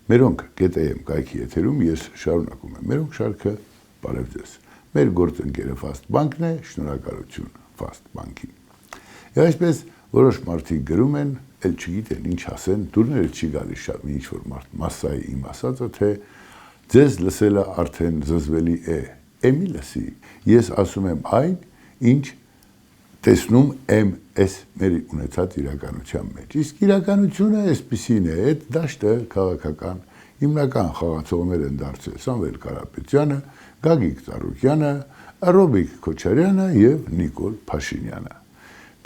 Մերոնք GTM կայքի եթերում ես շարունակում եմ։ Մերոնք շարքը բարև ձեզ։ Մեր գործընկերը Fast Bank-ն է, շնորհակալություն Fast Bank-ին։ Եվ այսպես որոշ մարդիկ գրում են, էլ չգիտեն ինչ ասեն, դուրները չի գալիս շատ ինչ որ մարդ մասսայի իմ ասածը, թե ձեզ լսելը արդեն զզվելի է։ Էմի լսի, ես ասում եմ այն, ինչ տեսնում եմ այս մեր ունեցած իրականության մեջ։ Իսկ իրականությունը այսպիսին է, այդ դաշտը քաղաքական հիմնական խաղացողներ են դարձել Սամվել Կարապետյանը, Գագիկ Ծառուկյանը, Ռոբիկ Քոչարյանը եւ Նիկոլ Փաշինյանը։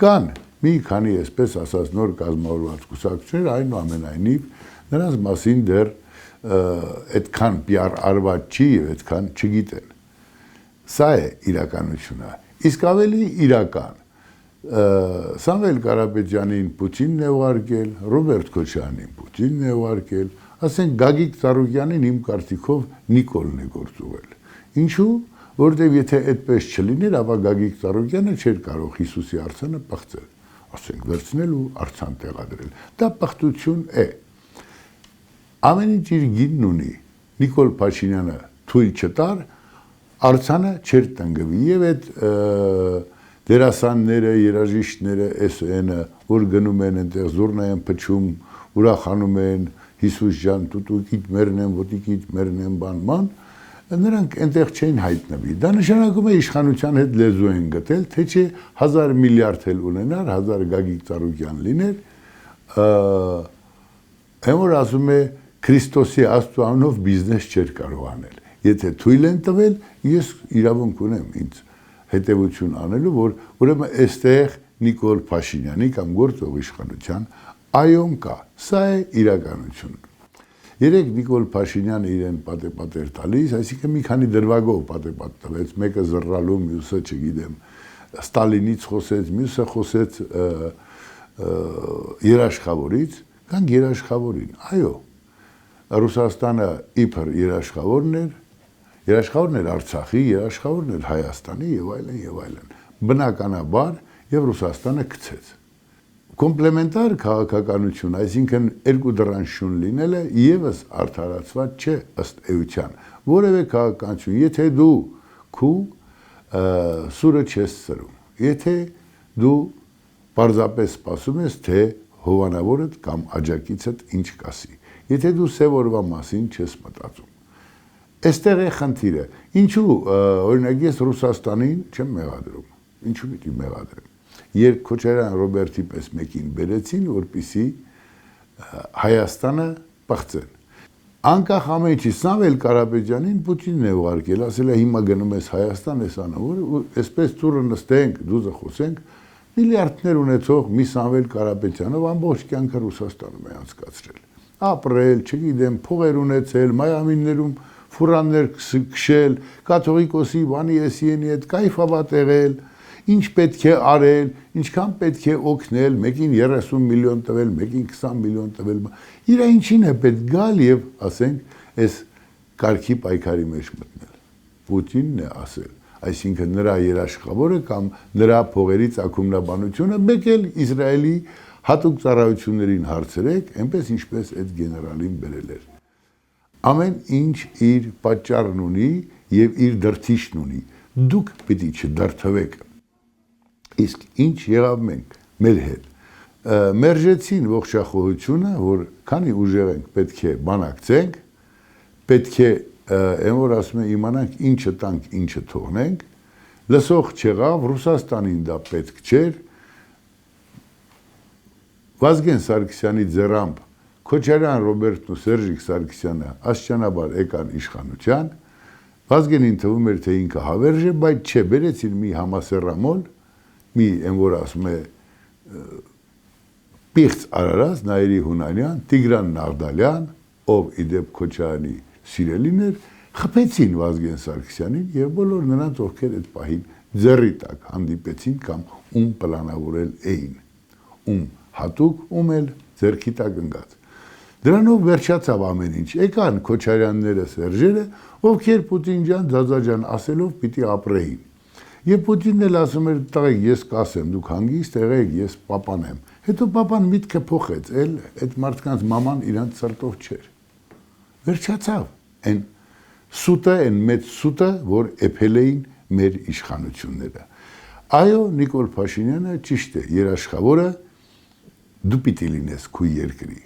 Կան մի քանի այսպես ասած նոր կազմավորված կուսակցություններ, այնուամենայնիվ նրանց մասին դեռ այդքան PR արված չի եւ այդքան չգիտեն։ Սա է իրականությունը։ Իսկ ավելի իրական Սամվել Կարապետյանին Պուտինն է ուղարկել, Ռոբերտ Քոչարյանին Պուտինն է ուղարկել, ասենք Գագիկ Ծառուկյանին իմ կարծիքով Նիկոլն է գործուղել։ Ինչու՞, որտեղ եթե այդպես չլիներ, ապա Գագիկ Ծառուկյանը չէր կարող Հիսուսի արձանը պղծել, ասենք վերցնել ու արձան տեղադրել։ Դա պղծություն է։ Ամեն ինչ իր գինն ունի։ Նիկոլ Փաշինյանը թույլ չտար, արձանը չէր տնկվի եւ այդ դերասանները, երաժիշտները, SN-ը, որ գնում են այնտեղ զուռնա են փչում, ուրախանում են, Հիսուս ջան, տուտուկիդ մերնեմ, ոտիկիդ մերնեմ, բան, նրանք այնտեղ չէին հայտնվի։ Դա նշանակում է իշխանության հետ լեզու են գտել, թե չէ 1000 միլիարդ էլ ունենար, 1000 Գագիկ Ծառուկյան լիներ, որ ասում է Քրիստոսի Աստծո անունով բիզնես չէր կարող անել։ Եթե թույլ են տվել, ես իրավունք ունեմ ինձ հետևություն անելու, որ ուրեմն այստեղ Նիկոլ Փաշինյանի կամ գործող իշխանության այոն կա, սա է իրականությունը։ Երեք Նիկոլ Փաշինյանը իրեն պատեպատեր տալիս, այսինքն մի քանի դրվագով պատեպատ տվեց, մեկը զռռալու, մյուսը չգիտեմ, Ստալինից խոսեց, մյուսը խոսեց երաշխավորից, կան երաշխավորին, այո, Ռուսաստանը իբր երաշխավորն էր Արցախի, երաշխավորն էր Հայաստանի եւ այլն, բնականաբար եւ Ռուսաստանը գցեց։ Կոմպլեմենտար քաղաքականություն, այսինքն երկու դռան շուն լինելը եւս արդարացված չէ ըստ էության։ Որևէ քաղաքականություն, եթե դու քու սուրը չես սրում, եթե դու պարզապես սպասում ես, թե հովանավորդ կամ աջակիցդ ինչ կասի, եթե դու սև օրվա մասին չես մտածում։ Այստեղ է խնդիրը։ Ինչու օրինակ ես Ռուսաստանին չեմ մեղադրում։ Ինչու պիտի մեղադրեմ։ Երբ Քոչարյան Ռոբերտի պես մեկին բերեցին, որպեսզի Հայաստանը պղծեն։ Անկախ ամեն ինչի Սամվել Կարապետյանին Պուտինն է ուղարկել, ասել է հիմա գնում ես Հայաստան, ես անավոր, այսպես ծուրը նստենք, դուզը խոսենք, միլիարդներ ունեցող մի Սամվել Կարապետյանով ամբողջ կյանքը Ռուսաստանում է անցկացրել։ Ապրել, չգիտեմ, փողեր ունեցել, Մայամիներում ֆուրաններ քշել, կաթողիկոսի բանի էսիենի հետ կայֆավա տեղել, ինչ պետք է արել, ինչքան պետք է օգնել, մեկին 30 միլիոն տվել, մեկին 20 միլիոն տվել։ Իրա ինչին է պետք գալ եւ ասենք այս կարգի պայքարի մեջ մտնել։ Պուտինն է ասել, այսինքն նրա երաշխավորը կամ նրա փողերից ակումբնաբանությունը մեկ էլ Իսրայելի հատուկ ծառայություններին հարցրեք, այնպես ինչպես այդ գեներալին բերել էր։ Ամեն ինչ իր պատճառն ունի եւ իր դրթիչն ունի։ Դուք պիտի չդրթվեք։ Իսկ ինչ եղավ մենք մեր հետ։ Մերժեցին ողջախոհությունը, որ քանի ուժեղ ենք, պետք է բանակցենք, պետք է որ ասում են իմանանք ինչը տանք, ինչը թողնենք։ Լսող չեղավ, Ռուսաստանին դա պետք չէր։ Վազգեն Սարգսյանի ձեռամբ Քոչարյան Ռոբերտն ու Սերժիկ Սարգսյանը աստիճանաբար եկան իշխանության, Վազգենին թվում էր, թե ինքը հավերժ է, բայց չէ, բերեցին մի համասեռամոլ, մի որ ասում է Պիղծ Արարած, Նայիրի Հունանյան, Տիգրան Նաղդալյան, ով իդեպ Քոչարյանի սիրելին էր, խփեցին Վազգեն Սարգսյանին եւ բոլոր նրանց, ովքեր այդ պահին ձեռի տակ հանդիպեցին կամ ում պլանավորել էին, ում հատուկ, ում էլ ձեռքի տակ ընկած։ Դրանով վերջացավ ամեն ինչ։ Եկան Քոչարյանները, Սերժերը, ովքեր Պուտին ջան, Ձազա ջան ասելով պիտի ապրեին։ Եվ Պուտինն էլ ասում էր, տղեկ, ես կասեմ, դուք հանգիստ եղեք, ես պապան եմ։ Հետո պապան միտքը փոխեց, էլ այդ մարդկանց մաման իրանց սրտով չէր։ վերջացավ այն սուտը, այն մեծ սուտը, որ էփել էին մեր իշխանությունները։ Այո, Նիկոլ Փաշինյանը ճիշտ է, երաշխավորը դու պիտի լինես քույ երկրի։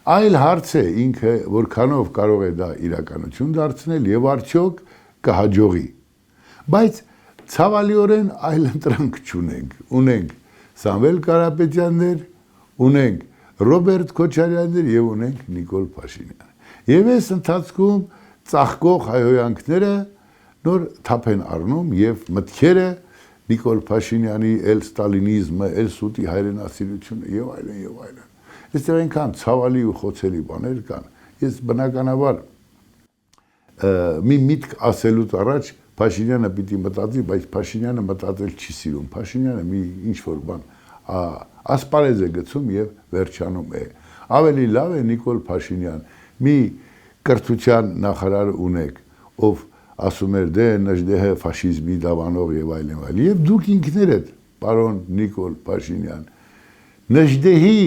Այլ հարց է ինքը որքանով կարող է դա իրականություն դարձնել եւ արդյոք կհաջողի։ Բայց ցավալիորեն այլ ընտրանք չունենք։ Ունենք Սամվել Կարապետյաններ, ունենք Ռոբերտ Քոչարյաններ եւ ունենք Նիկոլ Փաշինյան։ Եվ այս ընթացքում ծաղկող հայհոյանքները նոր թափ են առնում եւ մտքերը Նիկոլ Փաշինյանի էլ ստալինիզմը, էլ սուտի հայրենասիրությունը եւ այլն եւ այլն։ Այստեղ այնքան ցավալի ու խոցելի բաներ կան։ Ես բնականաբար մի միտք ասելուց առաջ Փաշինյանը պիտի մտածի, բայց Փաշինյանը մտածել չի սիրում։ Փաշինյանը մի ինչ-որ բան ասպարեզ է գցում եւ վերջանում է։ Ավելի լավ է Նիկոլ Փաշինյան մի կրթության նախարար ունեք, ով ասում էր դե նժդեհը ֆաշիզմի դավանող եւ այլն այլ։ Եվ դուք ինքներդ, պարոն Նիկոլ Փաշինյան, նժդեհի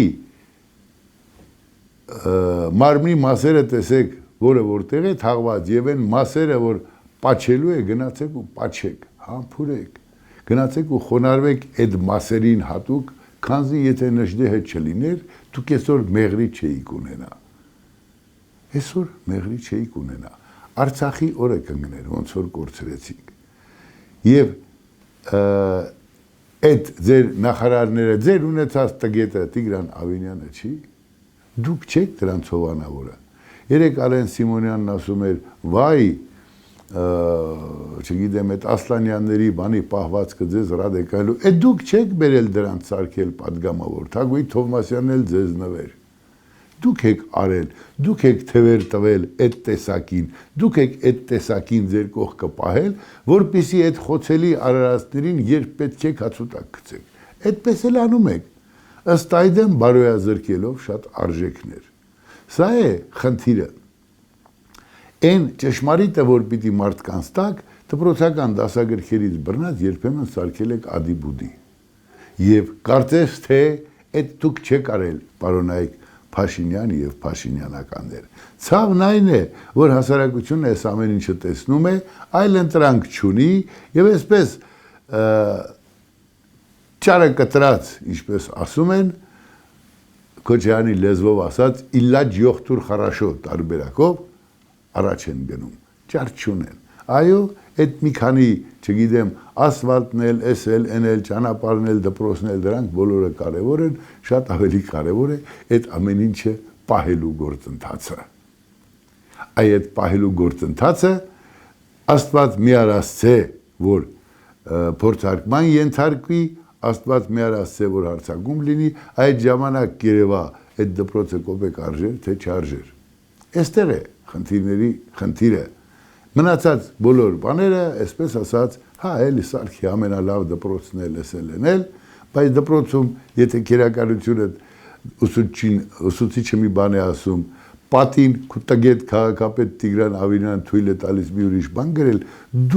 մարմնի մասերը տեսեք, որը որտեղ է թաղված եւ այն մասերը, որ պաչելու է, գնացեք ու պաչեք, համբուրեք, գնացեք ու խոնարհվեք այդ մասերին հատուկ, քանզի եթե նժդեհը չլիներ, դուք այսօր մեղրի չէիք ունենա։ Այսօր մեղրի չէիք ունենա։ Արցախի օրը կընկներ, ոնց որ կորցրեցինք։ Եվ այդ ձեր նախարարները, ձեր ունեցած տգետը Տիգրան Ավինյանը չի, դուք չեք դրանց հովանավորը։ Երեք Արեն Սիմոնյանն ասում էր, վայ, չգիտեմ, այդ Ասլանյանների բանի պահվածքը ձեզ ռադիկալու, այդ դուք չեք բերել դրանց սարքել պատգամավոր, Թագուհի Թովմասյանն էլ ձեզ նվեր։ Դուք եք արել, դուք եք թվեր տվել այդ տեսակին, դուք եք այդ տեսակին ձեր կողքը պահել, որպեսզի այդ խոցելի արարածներին երբ պետք է հացուտակ գցեք։ Այդպես էլ անում եք, ըստ այդմ բարոյազրկելով շատ արժեքներ։ Սա է խնդիրը։ Այն ճշմարիտը, որ պիտի մարդկանց տակ, դպրոցական դասագրքերից բռնած երբեմն սարքել եք ադի-բուդի։ Եվ կարծես թե այդ դուք չեք արել, պարոնայք Փաշինյան եւ Փաշինյանականներ։ Ցավն այն է, որ հասարակությունը այս ամեն ինչը տեսնում է, այլ ընտրանք չունի եւ այսպես չարը կտրած, ինչպես ասում են, Քոչարյանի լեզվով ասած, իլաջ յոխտուր խարաշո տարբերակով առաջ են գնում, ճար չունեն։ Այո, այդ մի քանի, չգիտեմ, ասֆալտն էլ, էսել, էնել, ճանապարհն էլ, դպրոցն էլ, դրանք բոլորը կարևոր են, շատ ավելի կարևոր է այդ ամեն ինչը պահելու գործընթացը։ Այդ պահելու գործընթացը Աստված միարասցե, որ փորձարկման ենթարկվի, Աստված միարասցե, որ հարցակում լինի, այդ ժամանակ կերևա այդ դպրոցը կոպեկ արժեր, թե չարժեր։ Այստեղ է խնդիրների խնդիրը։ Մնացած բոլոր բաները, այսպես ասած, հա, էլի սարքի ամենալավ դպրոցն էլ էսել, բայց դպրոցում, եթե քերականությունը ուսուցիչը մի բան է ասում, պատին տգետ քաղաքապետ Տիգրան Ավինյան թույլ է տալիս մի ուրիշ բան գրել,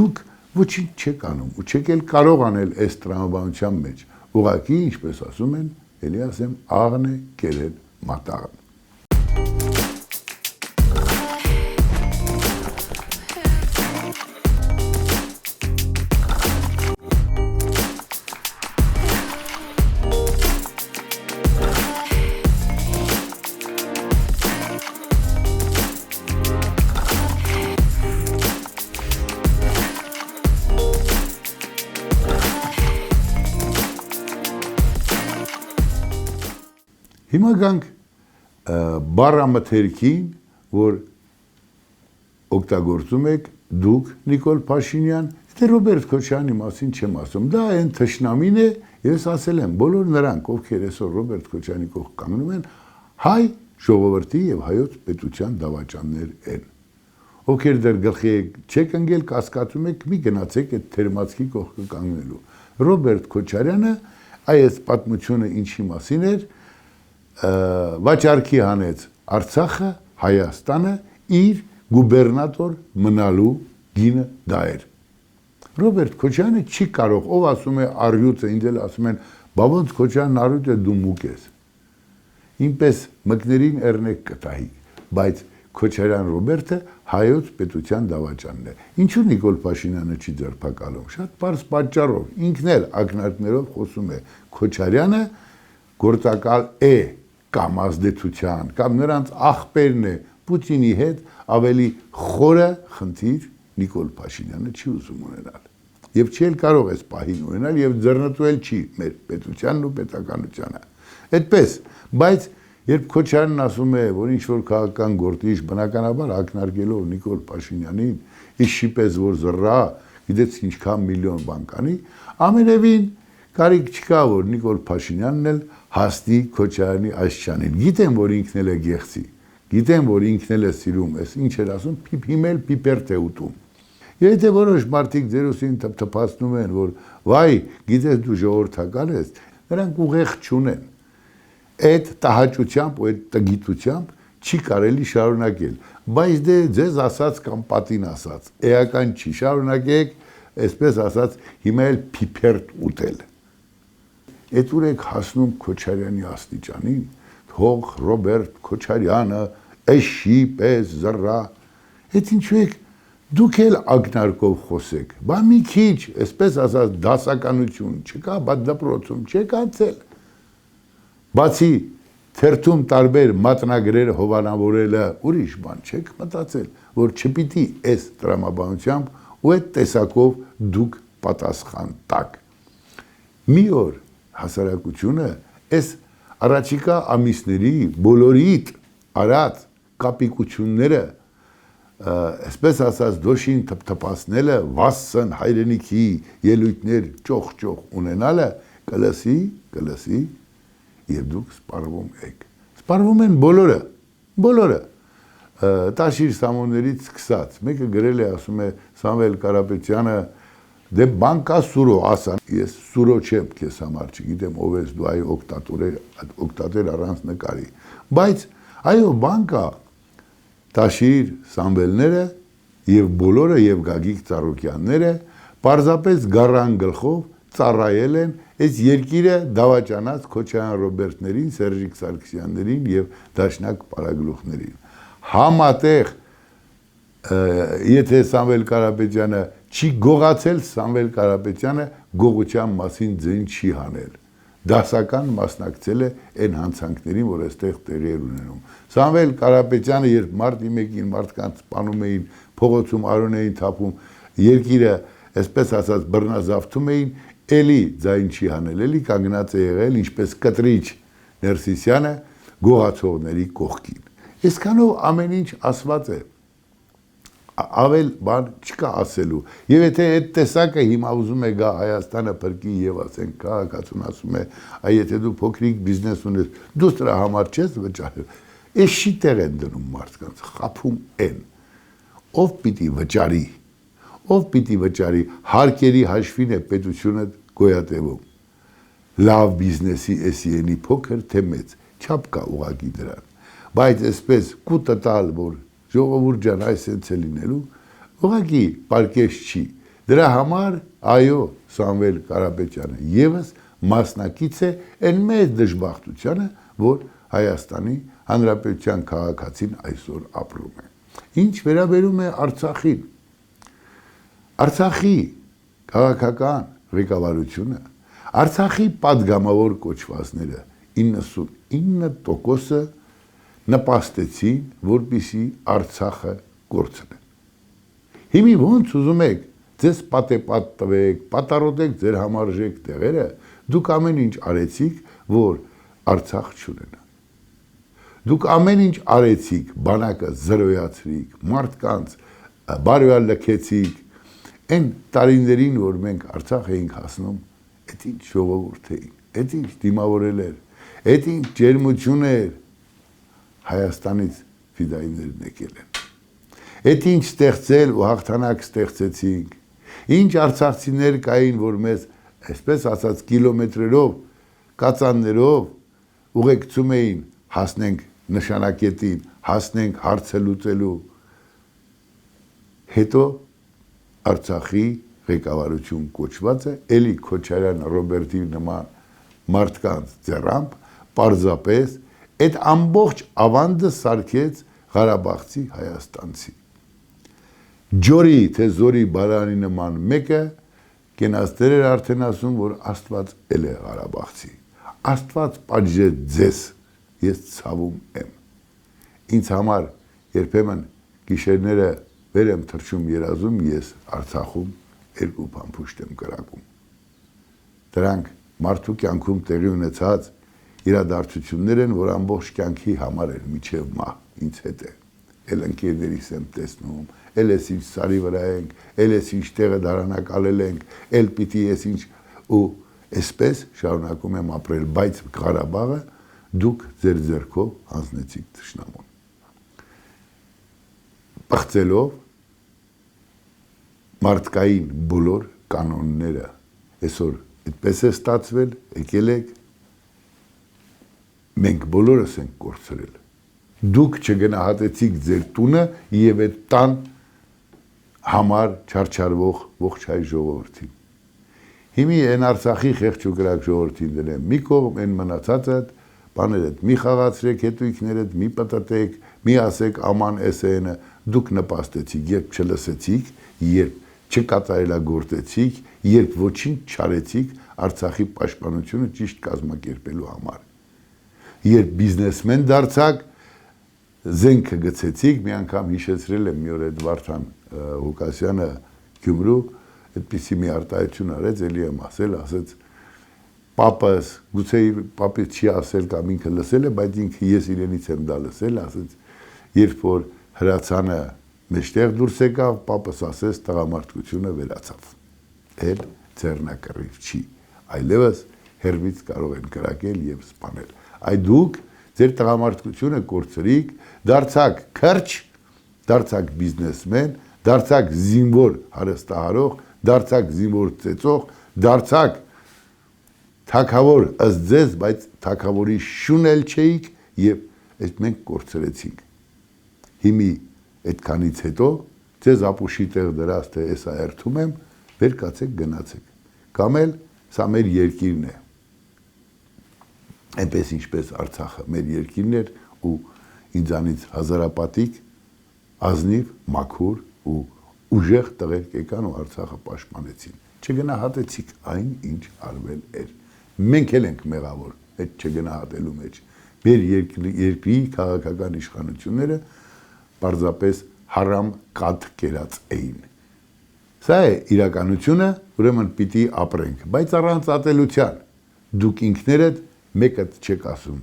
դուք ոչինչ չեք անում ու չեք էլ կարող անել այս տրամաբանության մեջ։ Ուղղակի, ինչպես ասում են, էլի ասեմ, աղն է կերել մատաղն։ Հիմա գանք բառամթերքին, որ օգտագործում եք դուք Նիկոլ Փաշինյան, դե Ռոբերտ Քոչարյանի մասին չեմ ասում, դա այն թշնամին է, ես ասել եմ, բոլոր նրանք, ովքեր այսօր Ռոբերտ Քոչարյանի կողք կանգնում են, հայ ժողովրդի եւ հայոց պետության դավաճաններ են։ Ովքեր դեռ գլխի չեք ընկել, կասկածում եք, մի գնացեք այդ թերմացքի կողքը կանգնելու։ Ռոբերտ Քոչարյանը այս պատմությունը ինչի մասին էր, վաճառքի հանեց Արցախը, Հայաստանը իր գուբերնատոր մնալու գինը դա էր։ Ռոբերտ Քոչարյանը չի կարող, ով ասում է առյուծը, ինձ էլ ասում են, բա ոնց Քոչարյանն առյուծ է, դու մուկ ես։ Ինպես մկներին էրնեք կտահի, բայց Քոչարյան Ռոբերտը հայոց պետության դավաճանն է։ Ինչու Նիկոլ Փաշինյանը չի ձերբակալում։ Շատ բարձ պատճառով, ինքն էլ ակնարկներով խոսում է Քոչարյանը գործակալ է կամ ազդեցության, կամ նրանց աղբերն է Պուտինի հետ ավելի խորը խնդիր Նիկոլ Փաշինյանը չի ուզում ունենալ։ Եվ չի էլ կարող այս պահին ունենալ եւ ձեռնտուել չի մեր պետությանն ու պետականությանը։ Այդպես, բայց երբ Քոչարյանն ասում է, որ ինչ որ քաղաքական գործիչ բնականաբար ակնարկելով Նիկոլ Փաշինյանին, իշի պես որ զռա, գիտես ինչքան միլիոն բան կանի, ամենևին կարիք չկա, որ Նիկոլ Փաշինյանն էլ հասնի Քոչարյանի այսչանին։ Գիտեմ, որ ինքն էլ է գեղցի, գիտեմ, որ ինքն էլ է սիրում, այս ինչ էր ասում, փիփիմել պիպերտ է ուտում։ Եթե որոշ մարդիկ ձերուսին թփթփացնում են, որ վայ, գիտես դու ժողովրդական ես, նրանք ուղեղ չունեն։ Այդ տհաճությամբ ու այդ տգիտությամբ չի կարելի շարունակել, բայց դե ձեզ ասած կամ պատին ասած, էական չի, շարունակեք, այսպես ասած, հիմա էլ փիփերտ ուտել։ Այդ ուր եք հասնում Քոչարյանի աստիճանին, թող Ռոբերտ Քոչարյանը էշի պես զռա, այդ ինչու եք դուք էլ ակնարկով խոսեք, բա մի քիչ, այսպես ասած, դասականություն չկա, բա դպրոցում չեք անցել։ Բացի թերթում տարբեր մատնագրեր հովանավորելը ուրիշ բան չեք մտածել, որ չպիտի այս տրամաբանությամբ ու այդ տեսակով դուք պատասխան տաք։ Մի օր հասարակությունը այս առաջիկա ամիսների բոլորիդ արած կապիկությունները այսպես ասած դոշին թփթփացնելը վասն հայրենիքի ելույթներ ճոխ ունենալը կլսի եւ դուք սպառվում եք։ Սպառվում են բոլորը։ Տաշիր Սամոններից սկսած, մեկը գրել է, ասում է Սամվել Կարապետյանը, դե բանկա սուրո ասա, ես սուրո չեմ քեզ համար, չգիտեմ ով ես դու, այ օկտատեր առանց նկարի, բայց այո բանկա Տաշիր Սամվելները եւ բոլորը եւ Գագիկ Ծառուկյանները պարզապես գառան գլխով ծառայել են այս երկիրը դավաճանած Քոչարյան Ռոբերտներին, Սերժիկ Սարգսյաններին եւ Դաշնակ Պարագլուխներին։ Համատեղ եթե Սամվել Կարապետյանը չի գողացել, Սամվել Կարապետյանը գողության մասին ձեն չի հանել։ Դասական մասնակցել է այն հանցանքներին, որ այստեղ տեղի էր ունենում։ Սամվել Կարապետյանը, երբ մարտի 1-ին մարդկանց սպանում էին, փողոցում արոն էին թափում, երկիրը, այսպես ասած, բռնազավթում էին, էլի ձայն չի հանել, էլի կանգնած է եղել, ինչպես կտրիչ Ներսիսյանը գողացողների կողքին։ Այսքանով ամեն ինչ ասված է։ Ավել բան չկա ասելու։ Եվ եթե այդ տեսակը հիմա ուզում է գա Հայաստանը փրկի եւ ասենք քաղաքացուն ասում է, այ եթե դու փոքրիկ բիզնես ունես, դու դրա համար չես վճարել։ Էս չի տեղ են դնում մարդկանց, խափում են։ Ով պիտի վճարի, հարկերի հաշվին է պետությունը գոյատևում։ Լավ բիզնեսի էսիենի փոքր թե մեծ, չափ կա ուղակի դրան։ Բայց այսպես կուտը տալ, որ ժողովուրդ ջան այս է լինելու, ուղղակի պարկեշ չի։ Դրա համար, այո, Սամվել Կարապետյանը եւս մասնակից է այն մեծ դժբախտությանը, որ Հայաստանի Հանրապետության քաղաքացին այսօր ապրում է։ Ինչ վերաբերում է Արցախին, Արցախի քաղաքական ղեկավարությունը, Արցախի падգամավոր կոչվածները 99%-ը նպաստեցին, որպեսզի Արցախը կորցնեն։ Հիմի ոնց ուզում եք, ձեզ պատեպատ տվեք, պատառոտեք ձեր համարժեք տեղերը, դուք ամեն ինչ արեցիք, որ Արցախ չունենա։ Դուք ամեն ինչ արեցիք, բանակը զրոյացրիք, մարդկանց բարյալ լքեցիք, այն տարիներին, որ մենք Արցախ էինք հասնում, այդ ինչ ժողովուրդ էինք, այդ ինչ դիմավորել էր, այդ ինչ ջերմություն էր, Հայաստանից ֆիդայիներն եկել են։ Այդ ինչ ստեղծել ու հաղթանակ ստեղծեցինք, ինչ արցախցիներ կային, որ մեզ, այսպես ասած, կիլոմետրերով, կածաններով ուղեկցում էին, հասնենք նշանակետին, հասնենք հարցը լուծելու։ Հետո Արցախի ղեկավարություն կոչվածը, էլի Քոչարյան Ռոբերտի նման մարդկանց ձեռամբ, պարզապես այդ ամբողջ ավանդը սարքեց Ղարաբաղցի, հայաստանցի։ Ջորի թե զորի բարանի նման մեկը կենացներ էր արդեն ասում, որ Աստված էլ է Ղարաբաղցի։ Աստված պատժեց ձեզ, ես ցավում եմ։ Ինձ համար երբեմն գիշերները վեր եմ թռչում երազում, ես Արցախում երկու փամփուշտ եմ կրակում։ Դրանք մարդու կյանքում տեղի ունեցած իրադարձություններ են, որ ամբողջ կյանքի համար են միջև մահ ինձ հետ է։ Էլ ընկերներիս եմ տեսնում, էլ ես ինչ սարի վրա ենք, էլ ես ինչ տեղը դարանակալել ենք, էլ պիտի ես ինչ ու այսպես շարունակում եմ ապրել, բայց Ղարաբաղը դուք ձեր ձեռքով հանձնեցիք թշնամուն։ Պղծելով մարդկային բոլոր կանոնները, այսօր այդպես է ստացվել, եկել եք, մենք բոլորս ենք կորցրել։ Դուք չգնահատեցիք ձեր տունը եւ այդ տան համար չարչարվող ողջ հայ ժողովրդին։ Հիմի այն Արցախի խեղճ ու կրակ ժողովրդին դրեմ, մի կողմ այն մնացածը բաներդ մի խաղացրեք, հետույքներդ մի պտտեք, մի ասեք աման էսենը, դուք նպաստեցիք, երբ չլսեցիք, երբ չկատարելագործեցիք, երբ ոչինչ չարեցիք Արցախի պաշտպանությունը ճիշտ կազմակերպելու համար։ Երբ բիզնեսմեն դարձաք, զենքը գցեցիք, մի անգամ հիշեցրել եմ մի օր այդ Վարդան Ղուկասյանը Գյումրու, այդպիսի մի արտահայտություն արեց, էլի եմ ասեց պապս, գուցե պապից չի ասել կամ ինքը լսել է, բայց ինքը ես իրենից եմ դա լսել, ասեց, երբ որ հրացանը մեջտեղ դուրս եկավ, պապս ասեց տղամարդկությունը վերացավ։ Էլ ձեռնակռիվ չի, այլևս հերվից կարող են կրակել եւ սպանել։ Այ դուք ձեր տղամարդկությունը կորցրիք, դարձաք քրչ, դարձաք բիզնեսմեն, դարձաք զինվոր հարստահարող, դարձաք զինվոր ծեծող, դարձաք թագավոր ըստ ձեզ, բայց թագավորի շուն էլ չէիք եւ այդ մենք կորցրեցինք։ Հիմի այդքանից հետո ձեզ ապուշի տեղ դրած թե էսա երթում եմ, վեր կացեք գնացեք։ Կամ էլ սա մեր երկիրն է։ Այնպես ինչպես Արցախը մեր երկիրն էր ու ինձանից հազարապատիկ, ազնիվ, մաքուր ու ուժեղ տղերք եկան ու Արցախը պաշտպանեցին։ Չգնահատեցիք այն, ինչ արվել էր։ Մենք էլ ենք մեղավոր այդ չգնահատելու մեջ։ Մեր երկրի քաղաքական իշխանությունները պարզապես հարամ կաթ կերած էին։ Սա է իրականությունը, ուրեմն պիտի ապրենք, բայց առանց ատելության։ Դուք ինքներդ մեկը չեք ասում։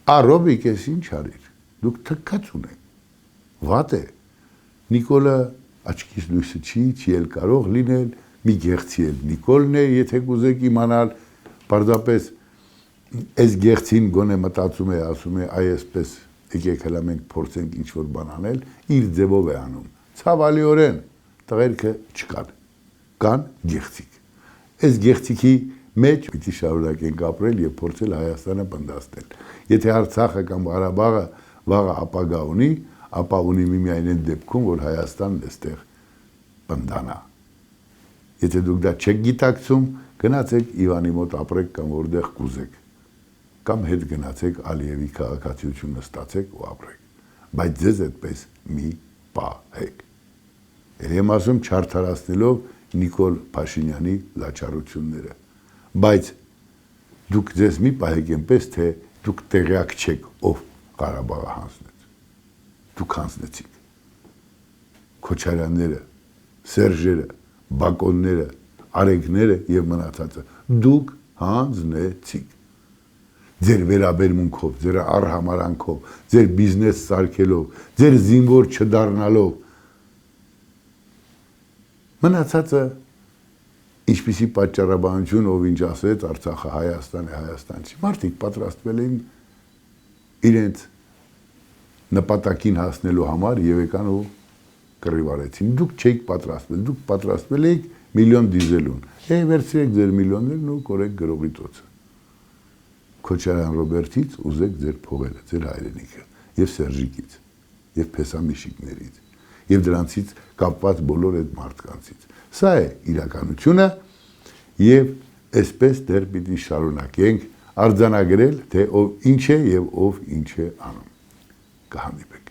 Ռոբիկ ես ինչ արիր։ Դուք թքած ունեք։ Վատ է։ Նիկոլը աչքից լույսը չի էլ կարող լինել, մի գեղցի էլ Նիկոլն է, եթե կուզեք իմանալ, պարզապես այս գեղցին գոնե մտածում է, ասում է, այսպես եկեք հələ մենք փորձենք ինչ-որ բան անել, իր ձևով է անում։ Ցավալիորեն տղերքը չկան, կան գեղցիկ։ Այս գեղցիկի մեջ պիտի շարունակենք ապրել եւ փորձել Հայաստանը բնդաստել։ Եթե Արցախը կամ Ղարաբաղը վաղը ապագա ունի, ապա ունի միայն այն դեպքում, որ Հայաստանն էստեղ բնդանա։ Եթե դուք դա չեք գիտակցում, գնացեք Իվանի մոտ ապրեք կամ որտեղ կուզեք։ Կամ հետ գնացեք Ալիևի քաղաքացիությունը ստացեք ու ապրեք, բայց ձեզ այդպես մի պահեք։ Եմ ասում չարդարացնելով Նիկոլ Փաշինյանի լաչարությունները, բայց դուք ձեզ մի պահեք այնպես, թե դուք տեղյակ չեք, ով Ղարաբաղը հանձնեց, դուք հանձնեցիք, Քոչարյանները, Սերժերը, Բակոնները, Արեգները և մնացածը, դուք հանձնեցիք, ձեր վերաբերմունքով, ձեր արհամարանքով, ձեր բիզնես սարքելով, ձեր զինվոր չդառնալով, մնացածը ինչպիսի պատճառաբանություն, ով ինչ ասեց, Արցախը Հայաստան է, Հայաստան չի, մարդիկ պատրաստվել էին իրենց նպատակին հասնելու համար եւ եկան ու կռիվարեցին։ Դուք չէիք պատրաստվել, դուք պատրաստվել եք միլիոն դիզելուն։ Վերցրեք ձեր միլիոններն ու կորեք գրողի ծոցը։ Քոչարյան Ռոբերտից ուզեք ձեր փողերը, ձեր հայրենիքը եւ Սերժիկից եւ Փեսամիշիկներից եւ դրանցից կապված բոլոր այդ մարդկանցից։ Սա է իրականությունը եւ այսպես դեռ պիտի շարունակենք արձանագրել, թե ով ինչ է եւ ով ինչ է անում։ Կհանդիպենք։